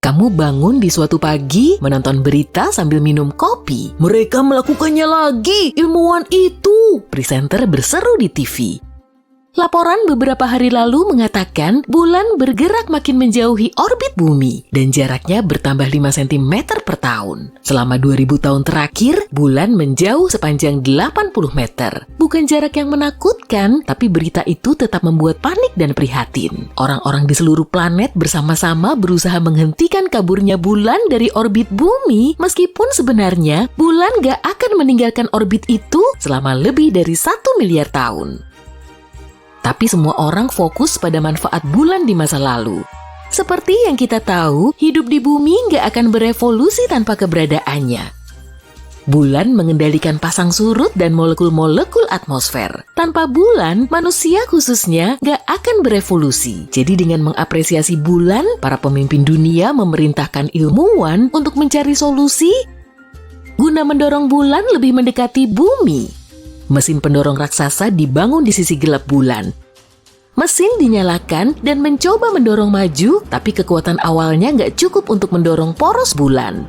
Kamu bangun di suatu pagi, menonton berita sambil minum kopi. "Mereka melakukannya lagi, ilmuwan itu!" presenter berseru di TV. Laporan beberapa hari lalu mengatakan bulan bergerak makin menjauhi orbit bumi dan jaraknya bertambah 5 cm per tahun. Selama 2000 tahun terakhir, bulan menjauh sepanjang 80 meter. Bukan jarak yang menakutkan, tapi berita itu tetap membuat panik dan prihatin. Orang-orang di seluruh planet bersama-sama berusaha menghentikan kaburnya bulan dari orbit bumi, meskipun sebenarnya bulan gak akan meninggalkan orbit itu selama lebih dari 1 miliar tahun. Tapi semua orang fokus pada manfaat bulan di masa lalu. Seperti yang kita tahu, hidup di bumi nggak akan berevolusi tanpa keberadaannya. Bulan mengendalikan pasang surut dan molekul-molekul atmosfer. Tanpa bulan, manusia khususnya nggak akan berevolusi. Jadi dengan mengapresiasi bulan, para pemimpin dunia memerintahkan ilmuwan untuk mencari solusi guna mendorong bulan lebih mendekati bumi. Mesin pendorong raksasa dibangun di sisi gelap bulan. Mesin dinyalakan dan mencoba mendorong maju, tapi kekuatan awalnya nggak cukup untuk mendorong poros bulan.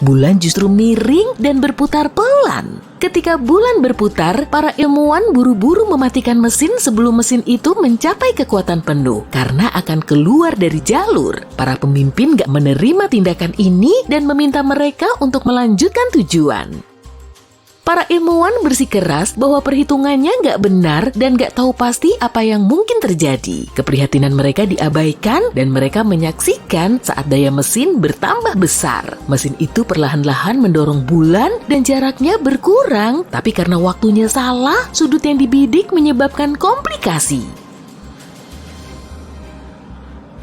Bulan justru miring dan berputar pelan. Ketika bulan berputar, para ilmuwan buru-buru mematikan mesin sebelum mesin itu mencapai kekuatan penuh, karena akan keluar dari jalur. Para pemimpin nggak menerima tindakan ini dan meminta mereka untuk melanjutkan tujuan. Para ilmuwan bersikeras bahwa perhitungannya nggak benar dan nggak tahu pasti apa yang mungkin terjadi. Keprihatinan mereka diabaikan dan mereka menyaksikan saat daya mesin bertambah besar. Mesin itu perlahan-lahan mendorong bulan dan jaraknya berkurang. Tapi karena waktunya salah, sudut yang dibidik menyebabkan komplikasi.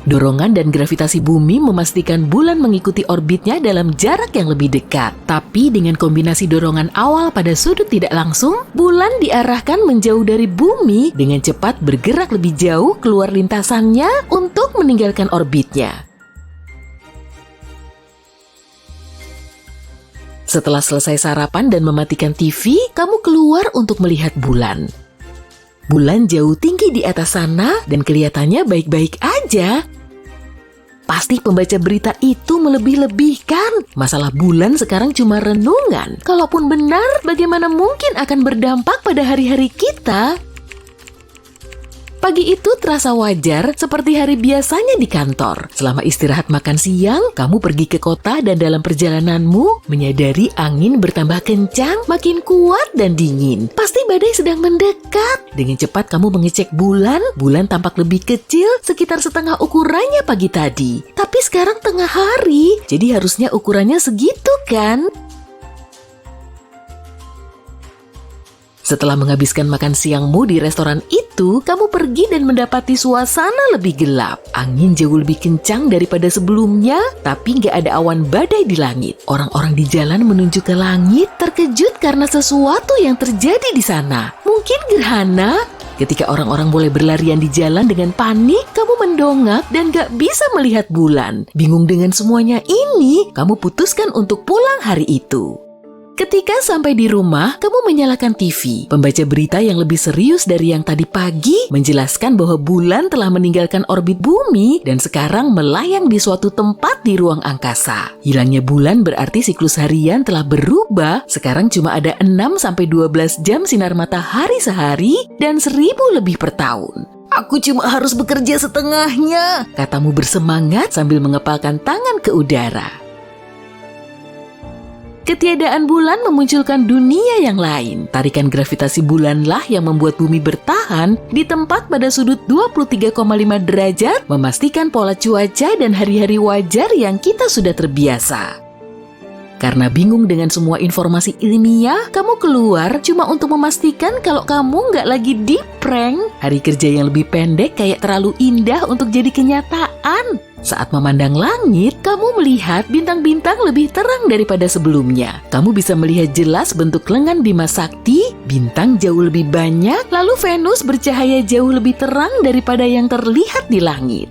Dorongan dan gravitasi bumi memastikan bulan mengikuti orbitnya dalam jarak yang lebih dekat. Tapi dengan kombinasi dorongan awal pada sudut tidak langsung, bulan diarahkan menjauh dari bumi dengan cepat bergerak lebih jauh keluar lintasannya untuk meninggalkan orbitnya. Setelah selesai sarapan dan mematikan TV, kamu keluar untuk melihat bulan. Bulan jauh tinggi di atas sana dan kelihatannya baik-baik aja. Pasti pembaca berita itu melebih-lebihkan. Masalah bulan sekarang cuma renungan. Kalaupun benar, bagaimana mungkin akan berdampak pada hari-hari kita? Pagi itu terasa wajar seperti hari biasanya di kantor. Selama istirahat makan siang, kamu pergi ke kota dan dalam perjalananmu menyadari angin bertambah kencang, makin kuat dan dingin. Pasti badai sedang mendekat. Dengan cepat kamu mengecek bulan. Bulan tampak lebih kecil, sekitar setengah ukurannya pagi tadi. Tapi sekarang tengah hari, jadi harusnya ukurannya segitu kan? Setelah menghabiskan makan siangmu di restoran itu, kamu pergi dan mendapati suasana lebih gelap. Angin jauh lebih kencang daripada sebelumnya, tapi nggak ada awan badai di langit. Orang-orang di jalan menuju ke langit, terkejut karena sesuatu yang terjadi di sana. Mungkin gerhana? Ketika orang-orang mulai berlarian di jalan dengan panik, kamu mendongak dan gak bisa melihat bulan. Bingung dengan semuanya ini, kamu putuskan untuk pulang hari itu. Ketika sampai di rumah, kamu menyalakan TV. Pembaca berita yang lebih serius dari yang tadi pagi menjelaskan bahwa bulan telah meninggalkan orbit bumi dan sekarang melayang di suatu tempat di ruang angkasa. Hilangnya bulan berarti siklus harian telah berubah. Sekarang cuma ada 6-12 jam sinar matahari sehari dan 1000 lebih per tahun. "Aku cuma harus bekerja setengahnya," katamu bersemangat sambil mengepalkan tangan ke udara. Ketiadaan bulan memunculkan dunia yang lain. Tarikan gravitasi bulanlah yang membuat bumi bertahan di tempat pada sudut 23,5 derajat, memastikan pola cuaca dan hari-hari wajar yang kita sudah terbiasa. Karena bingung dengan semua informasi ilmiah, kamu keluar cuma untuk memastikan kalau kamu nggak lagi di prank. Hari kerja yang lebih pendek kayak terlalu indah untuk jadi kenyataan. Saat memandang langit, kamu melihat bintang-bintang lebih terang daripada sebelumnya. Kamu bisa melihat jelas bentuk lengan Bima Sakti, bintang jauh lebih banyak, lalu Venus bercahaya jauh lebih terang daripada yang terlihat di langit.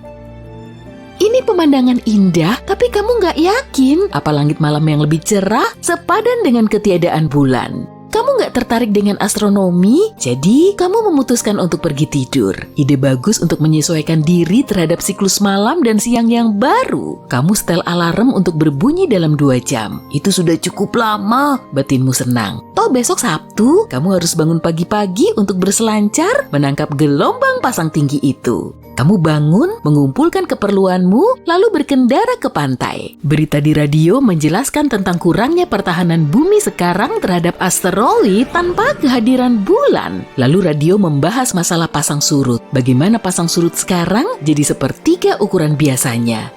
Ini pemandangan indah, tapi kamu nggak yakin apa langit malam yang lebih cerah sepadan dengan ketiadaan bulan. Kamu nggak tertarik dengan astronomi, jadi kamu memutuskan untuk pergi tidur. Ide bagus untuk menyesuaikan diri terhadap siklus malam dan siang yang baru. Kamu setel alarm untuk berbunyi dalam 2 jam. Itu sudah cukup lama, batinmu senang. Toh besok Sabtu, kamu harus bangun pagi-pagi untuk berselancar menangkap gelombang pasang tinggi itu. Kamu bangun, mengumpulkan keperluanmu, lalu berkendara ke pantai. Berita di radio menjelaskan tentang kurangnya pertahanan bumi sekarang terhadap asteroid tanpa kehadiran bulan. Lalu radio membahas masalah pasang surut. Bagaimana pasang surut sekarang jadi sepertiga ukuran biasanya.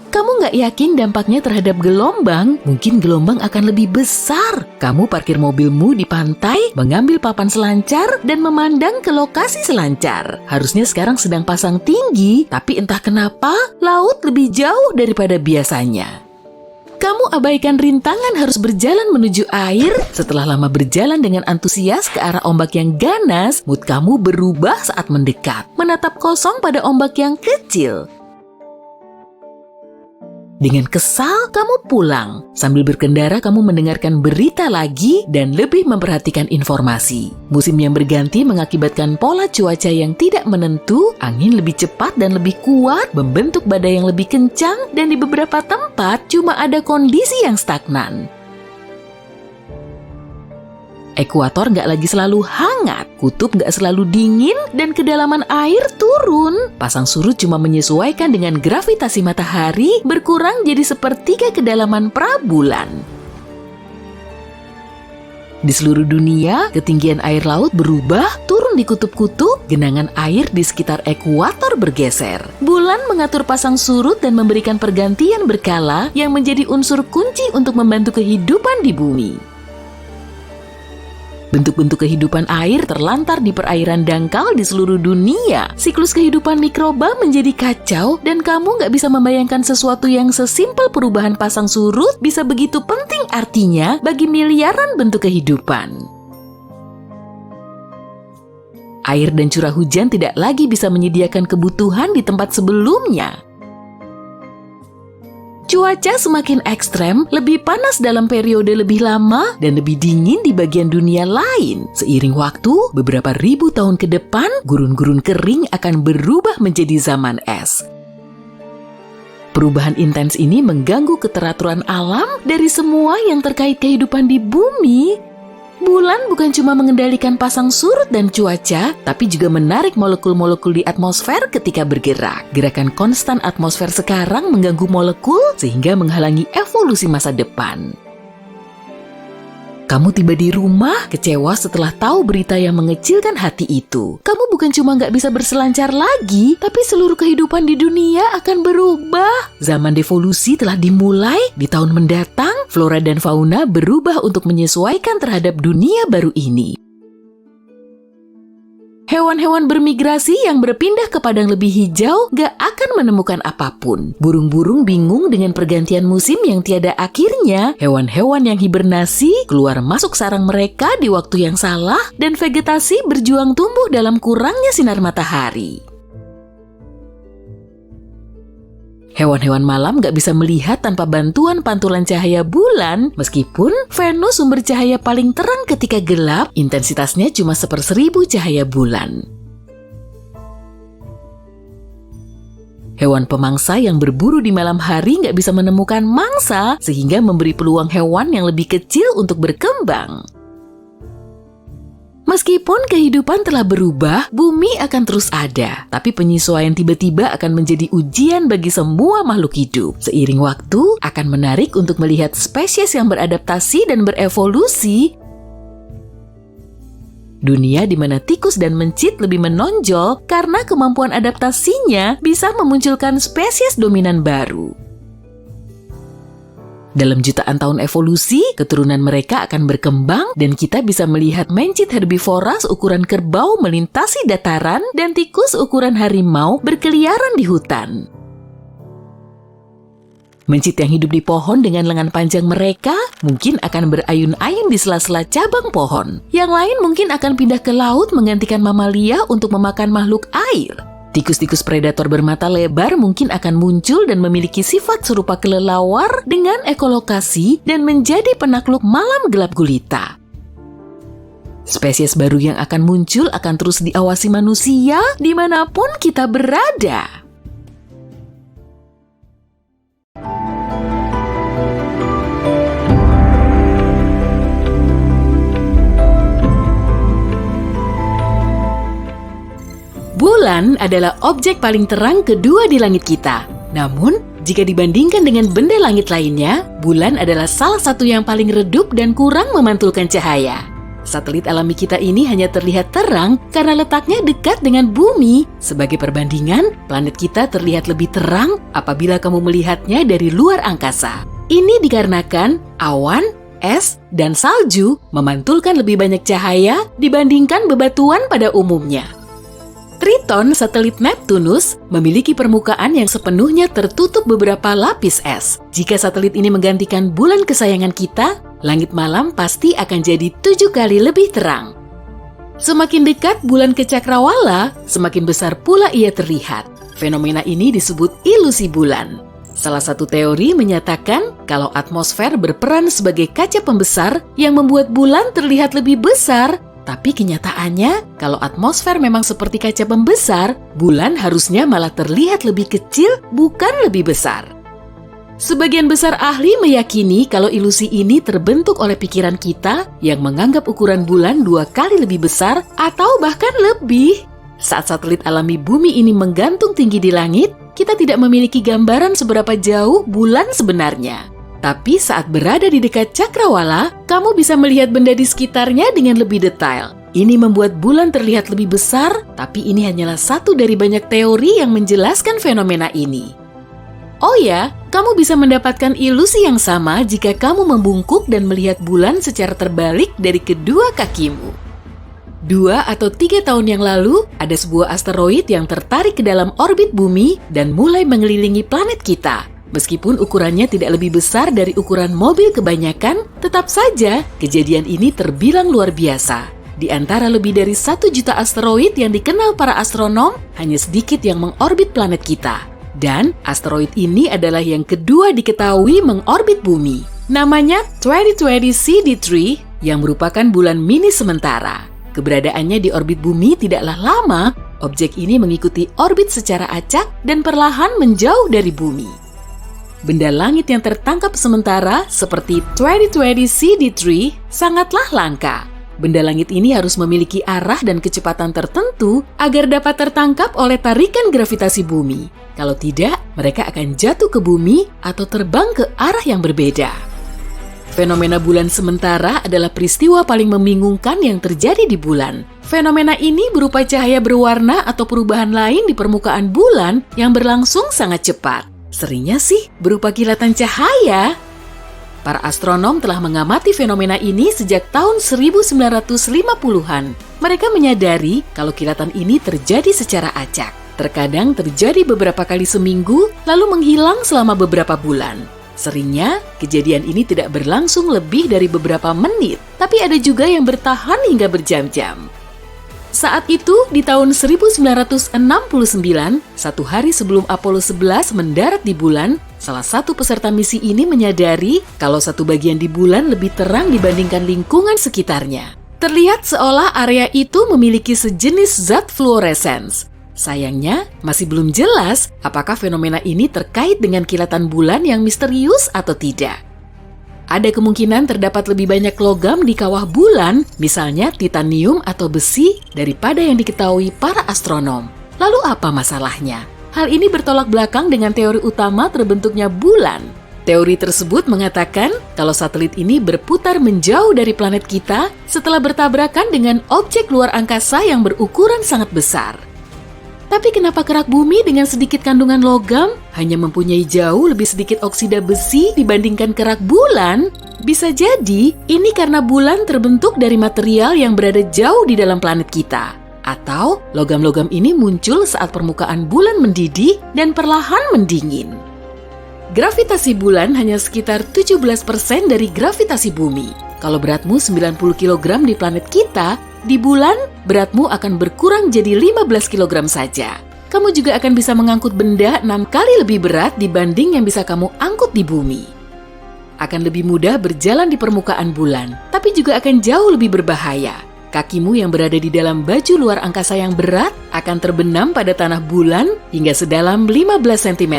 Kamu nggak yakin dampaknya terhadap gelombang? Mungkin gelombang akan lebih besar. Kamu parkir mobilmu di pantai, mengambil papan selancar, dan memandang ke lokasi selancar. Harusnya sekarang sedang pasang tinggi, tapi entah kenapa, laut lebih jauh daripada biasanya. Kamu abaikan rintangan harus berjalan menuju air. Setelah lama berjalan dengan antusias ke arah ombak yang ganas, mood kamu berubah saat mendekat, menatap kosong pada ombak yang kecil. Dengan kesal, kamu pulang. Sambil berkendara, kamu mendengarkan berita lagi dan lebih memperhatikan informasi. Musim yang berganti mengakibatkan pola cuaca yang tidak menentu, angin lebih cepat dan lebih kuat, membentuk badai yang lebih kencang, dan di beberapa tempat cuma ada kondisi yang stagnan. Ekuator nggak lagi selalu hangat, kutub nggak selalu dingin, dan kedalaman air turun. Pasang surut cuma menyesuaikan dengan gravitasi matahari, berkurang jadi sepertiga kedalaman prabulan. Di seluruh dunia, ketinggian air laut berubah, turun di kutub-kutub, genangan air di sekitar ekuator bergeser. Bulan mengatur pasang surut dan memberikan pergantian berkala yang menjadi unsur kunci untuk membantu kehidupan di bumi. Bentuk-bentuk kehidupan air terlantar di perairan dangkal di seluruh dunia. Siklus kehidupan mikroba menjadi kacau dan kamu nggak bisa membayangkan sesuatu yang sesimpel perubahan pasang surut bisa begitu penting artinya bagi miliaran bentuk kehidupan. Air dan curah hujan tidak lagi bisa menyediakan kebutuhan di tempat sebelumnya. Cuaca semakin ekstrem, lebih panas dalam periode lebih lama, dan lebih dingin di bagian dunia lain. Seiring waktu, beberapa ribu tahun ke depan, gurun-gurun kering akan berubah menjadi zaman es. Perubahan intens ini mengganggu keteraturan alam dari semua yang terkait kehidupan di bumi. Bulan bukan cuma mengendalikan pasang surut dan cuaca, tapi juga menarik molekul-molekul di atmosfer ketika bergerak. Gerakan konstan atmosfer sekarang mengganggu molekul sehingga menghalangi evolusi masa depan. Kamu tiba di rumah, kecewa setelah tahu berita yang mengecilkan hati itu. Kamu bukan cuma nggak bisa berselancar lagi, tapi seluruh kehidupan di dunia akan berubah. Zaman devolusi telah dimulai. Di tahun mendatang, flora dan fauna berubah untuk menyesuaikan terhadap dunia baru ini. Hewan-hewan bermigrasi yang berpindah ke padang lebih hijau gak akan menemukan apapun. Burung-burung bingung dengan pergantian musim yang tiada akhirnya. Hewan-hewan yang hibernasi keluar masuk sarang mereka di waktu yang salah. Dan vegetasi berjuang tumbuh dalam kurangnya sinar matahari. Hewan-hewan malam gak bisa melihat tanpa bantuan pantulan cahaya bulan, meskipun Venus sumber cahaya paling terang ketika gelap, intensitasnya cuma 1/1000 cahaya bulan. Hewan pemangsa yang berburu di malam hari gak bisa menemukan mangsa, sehingga memberi peluang hewan yang lebih kecil untuk berkembang. Meskipun kehidupan telah berubah, bumi akan terus ada. Tapi penyesuaian tiba-tiba akan menjadi ujian bagi semua makhluk hidup. Seiring waktu, akan menarik untuk melihat spesies yang beradaptasi dan berevolusi. Dunia di mana tikus dan mencit lebih menonjol karena kemampuan adaptasinya bisa memunculkan spesies dominan baru. Dalam jutaan tahun evolusi, keturunan mereka akan berkembang dan kita bisa melihat mencit herbivoras ukuran kerbau melintasi dataran dan tikus ukuran harimau berkeliaran di hutan. Mencit yang hidup di pohon dengan lengan panjang mereka mungkin akan berayun-ayun di sela-sela cabang pohon. Yang lain mungkin akan pindah ke laut menggantikan mamalia untuk memakan makhluk air. Tikus-tikus predator bermata lebar mungkin akan muncul dan memiliki sifat serupa kelelawar dengan ekolokasi dan menjadi penakluk malam gelap gulita. Spesies baru yang akan muncul akan terus diawasi manusia dimanapun kita berada. Bulan adalah objek paling terang kedua di langit kita. Namun, jika dibandingkan dengan benda langit lainnya, bulan adalah salah satu yang paling redup dan kurang memantulkan cahaya. Satelit alami kita ini hanya terlihat terang karena letaknya dekat dengan bumi. Sebagai perbandingan, planet kita terlihat lebih terang apabila kamu melihatnya dari luar angkasa. Ini dikarenakan awan, es, dan salju memantulkan lebih banyak cahaya dibandingkan bebatuan pada umumnya. Triton, satelit Neptunus, memiliki permukaan yang sepenuhnya tertutup beberapa lapis es. Jika satelit ini menggantikan bulan kesayangan kita, langit malam pasti akan jadi 7 kali lebih terang. Semakin dekat bulan ke cakrawala, semakin besar pula ia terlihat. Fenomena ini disebut ilusi bulan. Salah satu teori menyatakan kalau atmosfer berperan sebagai kaca pembesar yang membuat bulan terlihat lebih besar. Tapi kenyataannya, kalau atmosfer memang seperti kaca pembesar, bulan harusnya malah terlihat lebih kecil, bukan lebih besar. Sebagian besar ahli meyakini kalau ilusi ini terbentuk oleh pikiran kita yang menganggap ukuran bulan 2 kali lebih besar atau bahkan lebih. Saat satelit alami bumi ini menggantung tinggi di langit, kita tidak memiliki gambaran seberapa jauh bulan sebenarnya. Tapi saat berada di dekat cakrawala, kamu bisa melihat benda di sekitarnya dengan lebih detail. Ini membuat bulan terlihat lebih besar, tapi ini hanyalah satu dari banyak teori yang menjelaskan fenomena ini. Oh ya, kamu bisa mendapatkan ilusi yang sama jika kamu membungkuk dan melihat bulan secara terbalik dari kedua kakimu. 2 atau 3 tahun yang lalu, ada sebuah asteroid yang tertarik ke dalam orbit bumi dan mulai mengelilingi planet kita. Meskipun ukurannya tidak lebih besar dari ukuran mobil kebanyakan, tetap saja kejadian ini terbilang luar biasa. Di antara lebih dari 1 juta asteroid yang dikenal para astronom, hanya sedikit yang mengorbit planet kita. Dan asteroid ini adalah yang kedua diketahui mengorbit bumi. Namanya 2020 CD3 yang merupakan bulan mini sementara. Keberadaannya di orbit bumi tidaklah lama, objek ini mengikuti orbit secara acak dan perlahan menjauh dari bumi. Benda langit yang tertangkap sementara seperti 2020 CD3 sangatlah langka. Benda langit ini harus memiliki arah dan kecepatan tertentu agar dapat tertangkap oleh tarikan gravitasi bumi. Kalau tidak, mereka akan jatuh ke bumi atau terbang ke arah yang berbeda. Fenomena bulan sementara adalah peristiwa paling membingungkan yang terjadi di bulan. Fenomena ini berupa cahaya berwarna atau perubahan lain di permukaan bulan yang berlangsung sangat cepat. Seringnya sih berupa kilatan cahaya. Para astronom telah mengamati fenomena ini sejak tahun 1950-an. Mereka menyadari kalau kilatan ini terjadi secara acak. Terkadang terjadi beberapa kali seminggu, lalu menghilang selama beberapa bulan. Seringnya, kejadian ini tidak berlangsung lebih dari beberapa menit, tapi ada juga yang bertahan hingga berjam-jam. Saat itu, di tahun 1969, 1 hari sebelum Apollo 11 mendarat di bulan, salah satu peserta misi ini menyadari kalau satu bagian di bulan lebih terang dibandingkan lingkungan sekitarnya. Terlihat seolah area itu memiliki sejenis zat fluoresens. Sayangnya, masih belum jelas apakah fenomena ini terkait dengan kilatan bulan yang misterius atau tidak. Ada kemungkinan terdapat lebih banyak logam di kawah bulan, misalnya titanium atau besi, daripada yang diketahui para astronom. Lalu apa masalahnya? Hal ini bertolak belakang dengan teori utama terbentuknya bulan. Teori tersebut mengatakan kalau satelit ini berputar menjauh dari planet kita setelah bertabrakan dengan objek luar angkasa yang berukuran sangat besar. Tapi kenapa kerak bumi dengan sedikit kandungan logam hanya mempunyai jauh lebih sedikit oksida besi dibandingkan kerak bulan? Bisa jadi ini karena bulan terbentuk dari material yang berada jauh di dalam planet kita. Atau logam-logam ini muncul saat permukaan bulan mendidih dan perlahan mendingin. Gravitasi bulan hanya sekitar 17% dari gravitasi bumi. Kalau beratmu 90 kg di planet kita, di bulan beratmu akan berkurang jadi 15 kg saja. kamu juga akan bisa mengangkut benda 6 kali lebih berat dibanding yang bisa kamu angkut di bumi. Akan lebih mudah berjalan di permukaan bulan, tapi juga akan jauh lebih berbahaya. Kakimu yang berada di dalam baju luar angkasa yang berat akan terbenam pada tanah bulan hingga sedalam 15 cm.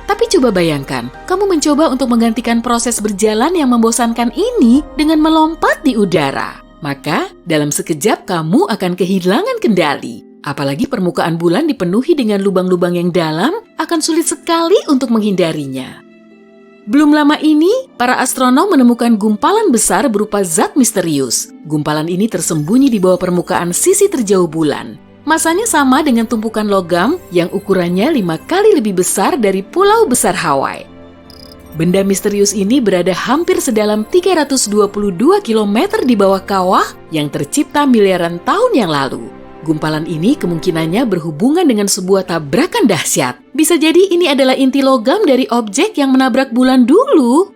Tapi coba bayangkan, kamu mencoba untuk menggantikan proses berjalan yang membosankan ini dengan melompat di udara. Maka, dalam sekejap kamu akan kehilangan kendali. Apalagi permukaan bulan dipenuhi dengan lubang-lubang yang dalam, akan sulit sekali untuk menghindarinya. Belum lama ini, para astronom menemukan gumpalan besar berupa zat misterius. Gumpalan ini tersembunyi di bawah permukaan sisi terjauh bulan. Masanya sama dengan tumpukan logam yang ukurannya 5 kali lebih besar dari pulau besar Hawaii. Benda misterius ini berada hampir sedalam 322 km di bawah kawah yang tercipta miliaran tahun yang lalu. Gumpalan ini kemungkinannya berhubungan dengan sebuah tabrakan dahsyat. Bisa jadi ini adalah inti logam dari objek yang menabrak bulan dulu.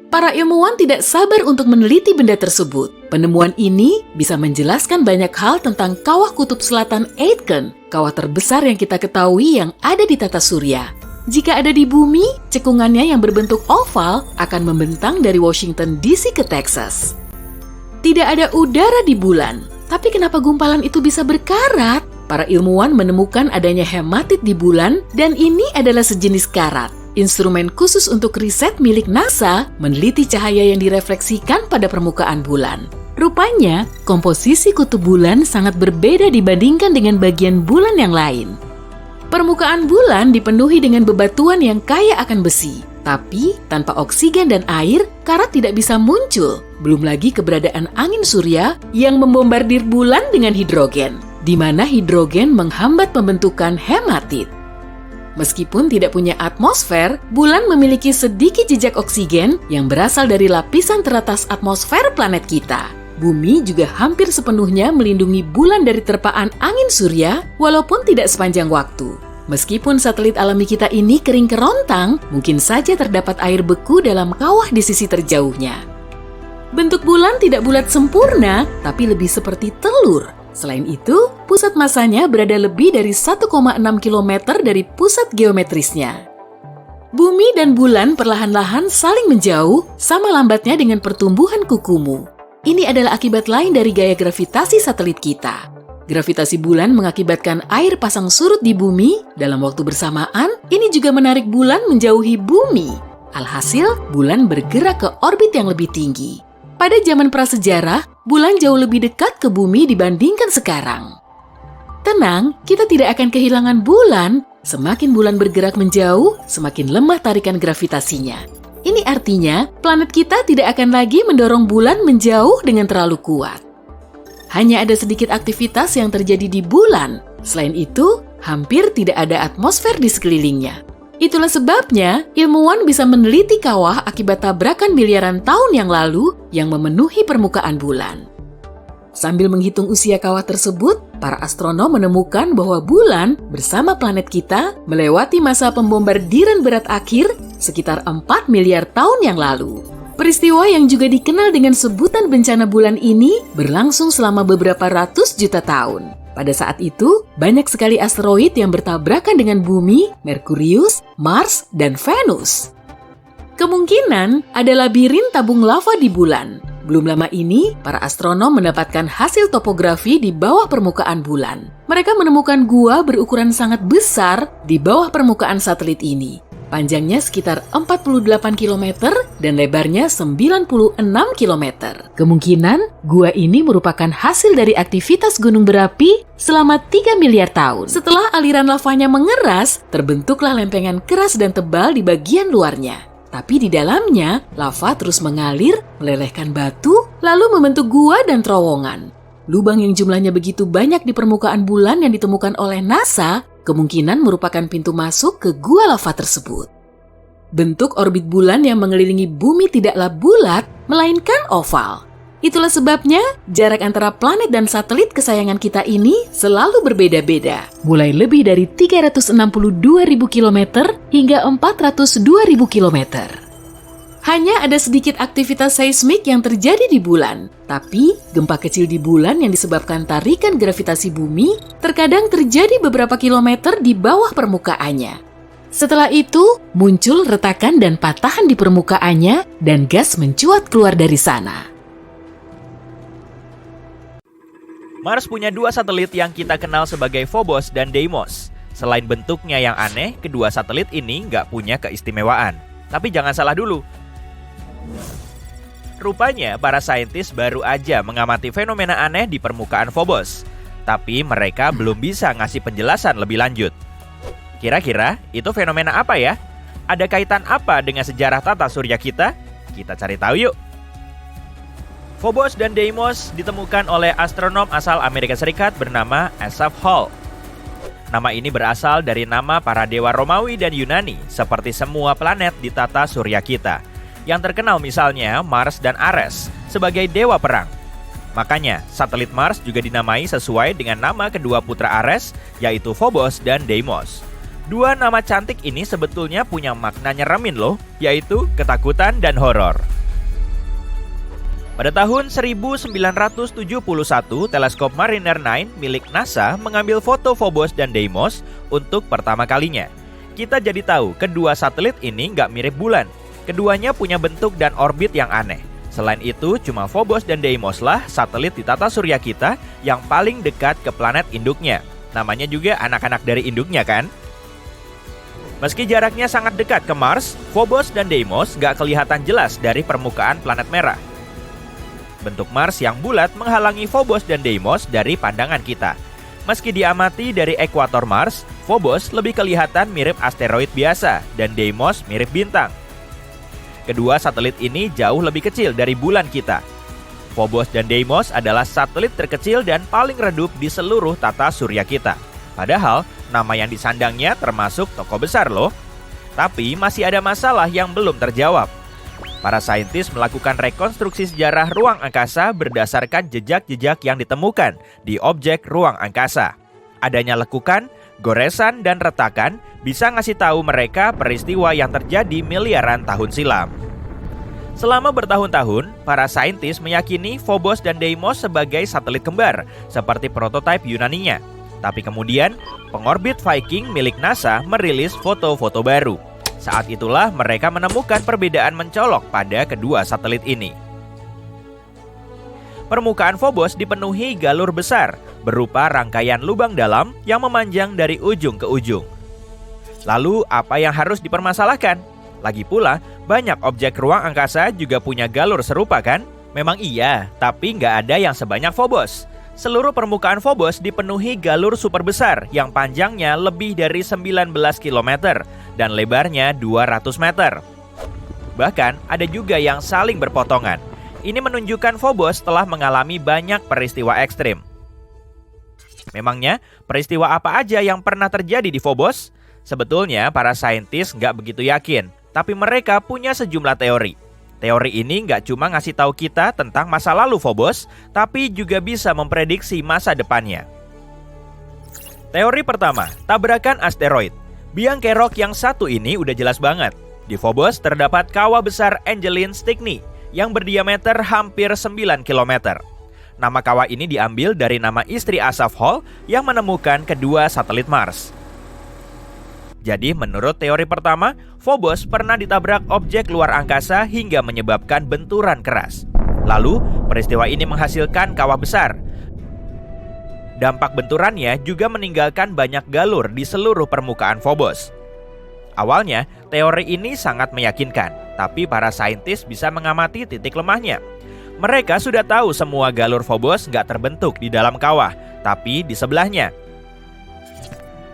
Para ilmuwan tidak sabar untuk meneliti benda tersebut. Penemuan ini bisa menjelaskan banyak hal tentang kawah kutub selatan Aitken, kawah terbesar yang kita ketahui yang ada di tata surya. Jika ada di bumi, cekungannya yang berbentuk oval akan membentang dari Washington DC ke Texas. Tidak ada udara di bulan, tapi kenapa gumpalan itu bisa berkarat? Para ilmuwan menemukan adanya hematit di bulan dan ini adalah sejenis karat. Instrumen khusus untuk riset milik NASA meneliti cahaya yang direfleksikan pada permukaan bulan. Rupanya, komposisi kutub bulan sangat berbeda dibandingkan dengan bagian bulan yang lain. Permukaan bulan dipenuhi dengan bebatuan yang kaya akan besi. Tapi, tanpa oksigen dan air, karat tidak bisa muncul. Belum lagi keberadaan angin surya yang membombardir bulan dengan hidrogen, di mana hidrogen menghambat pembentukan hematit. Meskipun tidak punya atmosfer, bulan memiliki sedikit jejak oksigen yang berasal dari lapisan teratas atmosfer planet kita. Bumi juga hampir sepenuhnya melindungi bulan dari terpaan angin surya, walaupun tidak sepanjang waktu. Meskipun satelit alami kita ini kering kerontang, mungkin saja terdapat air beku dalam kawah di sisi terjauhnya. Bentuk bulan tidak bulat sempurna, tapi lebih seperti telur. Selain itu, pusat masanya berada lebih dari 1,6 km dari pusat geometrisnya. Bumi dan bulan perlahan-lahan saling menjauh, sama lambatnya dengan pertumbuhan kukumu. Ini adalah akibat lain dari gaya gravitasi satelit kita. Gravitasi bulan mengakibatkan air pasang surut di bumi. Dalam waktu bersamaan, ini juga menarik bulan menjauhi bumi. Alhasil, bulan bergerak ke orbit yang lebih tinggi. Pada zaman prasejarah, bulan jauh lebih dekat ke bumi dibandingkan sekarang. Tenang, kita tidak akan kehilangan bulan. Semakin bulan bergerak menjauh, semakin lemah tarikan gravitasinya. Ini artinya, planet kita tidak akan lagi mendorong bulan menjauh dengan terlalu kuat. Hanya ada sedikit aktivitas yang terjadi di bulan. Selain itu, hampir tidak ada atmosfer di sekelilingnya. Itulah sebabnya ilmuwan bisa meneliti kawah akibat tabrakan miliaran tahun yang lalu yang memenuhi permukaan bulan. Sambil menghitung usia kawah tersebut, para astronom menemukan bahwa bulan bersama planet kita melewati masa pembombardiran berat akhir sekitar 4 miliar tahun yang lalu. Peristiwa yang juga dikenal dengan sebutan bencana bulan ini berlangsung selama beberapa ratus juta tahun. Pada saat itu, banyak sekali asteroid yang bertabrakan dengan bumi, Merkurius, Mars, dan Venus. Kemungkinan ada labirin tabung lava di bulan. Belum lama ini, para astronom mendapatkan hasil topografi di bawah permukaan bulan. Mereka menemukan gua berukuran sangat besar di bawah permukaan satelit ini. Panjangnya sekitar 48 km dan lebarnya 96 km. Kemungkinan gua ini merupakan hasil dari aktivitas gunung berapi selama 3 miliar tahun. Setelah aliran lavanya mengeras, terbentuklah lempengan keras dan tebal di bagian luarnya. Tapi di dalamnya, lava terus mengalir, melelehkan batu, lalu membentuk gua dan terowongan. Lubang yang jumlahnya begitu banyak di permukaan bulan yang ditemukan oleh NASA kemungkinan merupakan pintu masuk ke gua lava tersebut. Bentuk orbit bulan yang mengelilingi bumi tidaklah bulat, melainkan oval. Itulah sebabnya jarak antara planet dan satelit kesayangan kita ini selalu berbeda-beda. Mulai lebih dari 362.000 km hingga 402.000 km. Hanya ada sedikit aktivitas seismik yang terjadi di bulan. Tapi, gempa kecil di bulan yang disebabkan tarikan gravitasi bumi terkadang terjadi beberapa kilometer di bawah permukaannya. Setelah itu, muncul retakan dan patahan di permukaannya dan gas mencuat keluar dari sana. Mars punya dua satelit yang kita kenal sebagai Phobos dan Deimos. Selain bentuknya yang aneh, kedua satelit ini nggak punya keistimewaan. Tapi jangan salah dulu. Rupanya para saintis baru aja mengamati fenomena aneh di permukaan Phobos. Tapi mereka belum bisa ngasih penjelasan lebih lanjut. Kira-kira itu fenomena apa ya? Ada kaitan apa dengan sejarah tata surya kita? Kita cari tahu yuk. Phobos dan Deimos ditemukan oleh astronom asal Amerika Serikat bernama Asaph Hall. Nama ini berasal dari nama para dewa Romawi dan Yunani, seperti semua planet di tata surya kita. Yang terkenal misalnya Mars dan Ares sebagai dewa perang. Makanya, satelit Mars juga dinamai sesuai dengan nama kedua putra Ares, yaitu Phobos dan Deimos. Dua nama cantik ini sebetulnya punya makna nyeremin loh, yaitu ketakutan dan horor. Pada tahun 1971, teleskop Mariner 9 milik NASA mengambil foto Phobos dan Deimos untuk pertama kalinya. Kita jadi tahu kedua satelit ini nggak mirip bulan. Keduanya punya bentuk dan orbit yang aneh. Selain itu, cuma Phobos dan Deimos lah satelit di tata surya kita yang paling dekat ke planet induknya. Namanya juga anak-anak dari induknya kan? Meski jaraknya sangat dekat ke Mars, Phobos dan Deimos nggak kelihatan jelas dari permukaan planet merah. Bentuk Mars yang bulat menghalangi Phobos dan Deimos dari pandangan kita. Meski diamati dari ekuator Mars, Phobos lebih kelihatan mirip asteroid biasa dan Deimos mirip bintang. Kedua satelit ini jauh lebih kecil dari bulan kita. Phobos dan Deimos adalah satelit terkecil dan paling redup di seluruh tata surya kita. Padahal, nama yang disandangnya termasuk tokoh besar loh. Tapi masih ada masalah yang belum terjawab. Para saintis melakukan rekonstruksi sejarah ruang angkasa berdasarkan jejak-jejak yang ditemukan di objek ruang angkasa. Adanya lekukan, goresan, dan retakan bisa ngasih tahu mereka peristiwa yang terjadi miliaran tahun silam. Selama bertahun-tahun, para saintis meyakini Phobos dan Deimos sebagai satelit kembar, seperti prototipe Yunaninya. Tapi kemudian, pengorbit Viking milik NASA merilis foto-foto baru. Saat itulah mereka menemukan perbedaan mencolok pada kedua satelit ini. Permukaan Phobos dipenuhi galur besar, berupa rangkaian lubang dalam yang memanjang dari ujung ke ujung. Lalu, apa yang harus dipermasalahkan? Lagi pula, banyak objek ruang angkasa juga punya galur serupa kan? Memang iya, tapi nggak ada yang sebanyak Phobos. Seluruh permukaan Phobos dipenuhi galur super besar yang panjangnya lebih dari 19 km dan lebarnya 200 meter. Bahkan, ada juga yang saling berpotongan. Ini menunjukkan Phobos telah mengalami banyak peristiwa ekstrim. Memangnya, peristiwa apa aja yang pernah terjadi di Phobos? Sebetulnya, para saintis nggak begitu yakin, tapi mereka punya sejumlah teori. Teori ini nggak cuma ngasih tahu kita tentang masa lalu Phobos, tapi juga bisa memprediksi masa depannya. Teori pertama, tabrakan asteroid. Biang kerok yang satu ini udah jelas banget. Di Phobos terdapat kawah besar Angeline Stickney yang berdiameter hampir 9 km. Nama kawah ini diambil dari nama istri Asaph Hall yang menemukan kedua satelit Mars. Jadi menurut teori pertama, Phobos pernah ditabrak objek luar angkasa hingga menyebabkan benturan keras. Lalu, peristiwa ini menghasilkan kawah besar. Dampak benturannya juga meninggalkan banyak galur di seluruh permukaan Phobos. Awalnya, teori ini sangat meyakinkan, tapi para saintis bisa mengamati titik lemahnya. Mereka sudah tahu semua galur Phobos nggak terbentuk di dalam kawah, tapi di sebelahnya.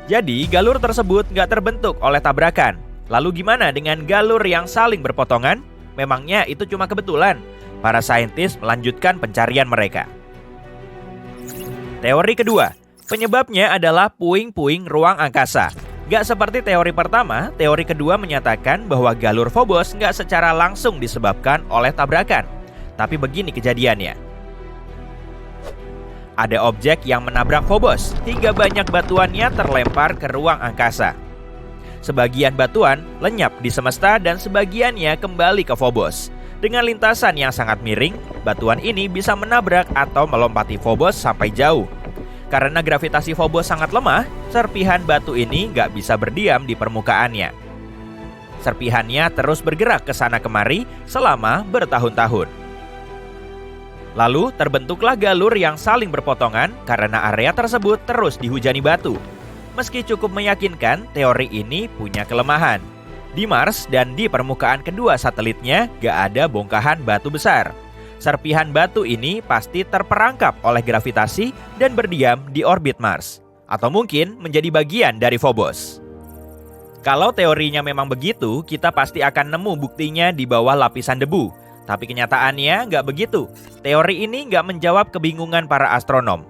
Jadi, galur tersebut nggak terbentuk oleh tabrakan. Lalu gimana dengan galur yang saling berpotongan? Memangnya itu cuma kebetulan? Para saintis melanjutkan pencarian mereka. Teori kedua, penyebabnya adalah puing-puing ruang angkasa. Nggak seperti teori pertama, teori kedua menyatakan bahwa galur Phobos nggak secara langsung disebabkan oleh tabrakan. Tapi begini kejadiannya. Ada objek yang menabrak Phobos hingga banyak batuannya terlempar ke ruang angkasa. Sebagian batuan lenyap di semesta dan sebagiannya kembali ke Phobos. Dengan lintasan yang sangat miring, batuan ini bisa menabrak atau melompati Phobos sampai jauh. Karena gravitasi Phobos sangat lemah, serpihan batu ini nggak bisa berdiam di permukaannya. Serpihannya terus bergerak ke sana kemari selama bertahun-tahun. Lalu terbentuklah galur yang saling berpotongan karena area tersebut terus dihujani batu. Meski cukup meyakinkan, teori ini punya kelemahan. Di Mars dan di permukaan kedua satelitnya nggak ada bongkahan batu besar. Serpihan batu ini pasti terperangkap oleh gravitasi dan berdiam di orbit Mars. Atau mungkin menjadi bagian dari Phobos. Kalau teorinya memang begitu, kita pasti akan nemu buktinya di bawah lapisan debu. Tapi kenyataannya nggak begitu. Teori ini nggak menjawab kebingungan para astronom.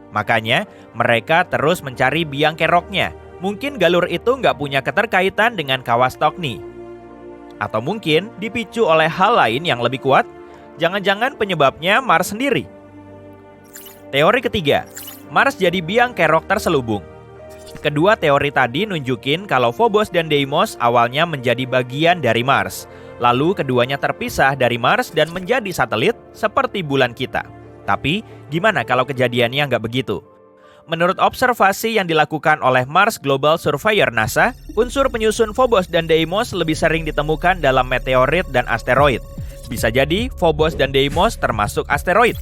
Makanya, mereka terus mencari biang keroknya. Mungkin galur itu nggak punya keterkaitan dengan kawah Stokny. Atau mungkin dipicu oleh hal lain yang lebih kuat. Jangan-jangan penyebabnya Mars sendiri. Teori ketiga, Mars jadi biang kerok terselubung. Kedua teori tadi nunjukin kalau Phobos dan Deimos awalnya menjadi bagian dari Mars. Lalu keduanya terpisah dari Mars dan menjadi satelit seperti bulan kita. Tapi gimana kalau kejadiannya nggak begitu? Menurut observasi yang dilakukan oleh Mars Global Surveyor NASA, unsur penyusun Phobos dan Deimos lebih sering ditemukan dalam meteorit dan asteroid. Bisa jadi Phobos dan Deimos termasuk asteroid.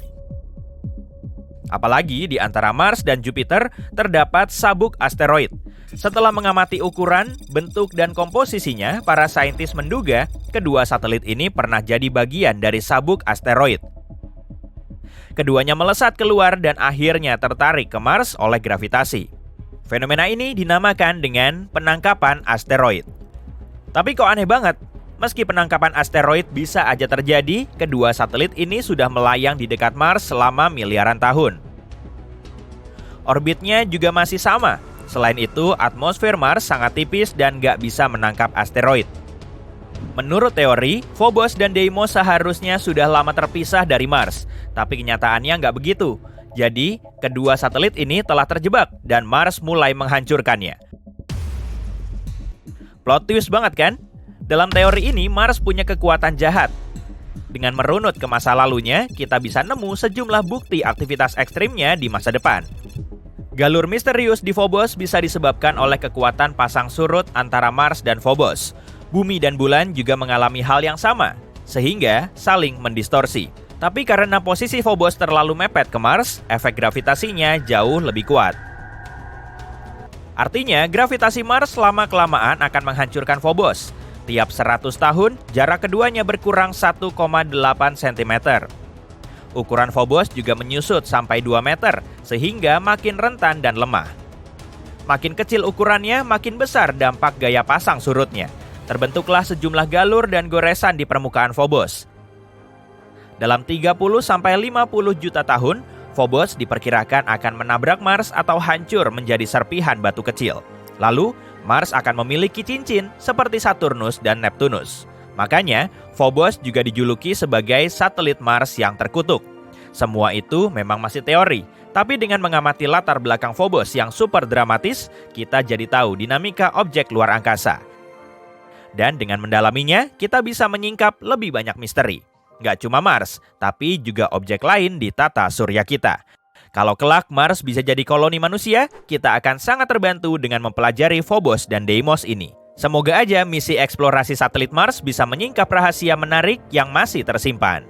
Apalagi di antara Mars dan Jupiter terdapat sabuk asteroid. Setelah mengamati ukuran, bentuk, dan komposisinya, para saintis menduga kedua satelit ini pernah jadi bagian dari sabuk asteroid. Keduanya melesat keluar dan akhirnya tertarik ke Mars oleh gravitasi. Fenomena ini dinamakan dengan penangkapan asteroid. Tapi kok aneh banget? Meski penangkapan asteroid bisa aja terjadi, kedua satelit ini sudah melayang di dekat Mars selama miliaran tahun. Orbitnya juga masih sama. Selain itu, atmosfer Mars sangat tipis dan nggak bisa menangkap asteroid. Menurut teori, Phobos dan Deimos seharusnya sudah lama terpisah dari Mars. Tapi kenyataannya nggak begitu. Jadi, kedua satelit ini telah terjebak dan Mars mulai menghancurkannya. Plot twist banget kan? Dalam teori ini, Mars punya kekuatan jahat. Dengan merunut ke masa lalunya, kita bisa nemu sejumlah bukti aktivitas ekstrimnya di masa depan. Galur misterius di Phobos bisa disebabkan oleh kekuatan pasang surut antara Mars dan Phobos. Bumi dan bulan juga mengalami hal yang sama, sehingga saling mendistorsi. Tapi karena posisi Phobos terlalu mepet ke Mars, efek gravitasinya jauh lebih kuat. Artinya, gravitasi Mars lama-kelamaan akan menghancurkan Phobos. Tiap 100 tahun, jarak keduanya berkurang 1,8 cm. Ukuran Phobos juga menyusut sampai 2 meter, sehingga makin rentan dan lemah. Makin kecil ukurannya, makin besar dampak gaya pasang surutnya. Terbentuklah sejumlah galur dan goresan di permukaan Phobos. Dalam 30-50 juta tahun, Phobos diperkirakan akan menabrak Mars atau hancur menjadi serpihan batu kecil. Lalu, Mars akan memiliki cincin seperti Saturnus dan Neptunus. Makanya, Phobos juga dijuluki sebagai satelit Mars yang terkutuk. Semua itu memang masih teori, tapi dengan mengamati latar belakang Phobos yang super dramatis, kita jadi tahu dinamika objek luar angkasa. Dan dengan mendalaminya, kita bisa menyingkap lebih banyak misteri. Nggak cuma Mars, tapi juga objek lain di tata surya kita. Kalau kelak Mars bisa jadi koloni manusia, kita akan sangat terbantu dengan mempelajari Phobos dan Deimos ini. Semoga aja misi eksplorasi satelit Mars bisa menyingkap rahasia menarik yang masih tersimpan.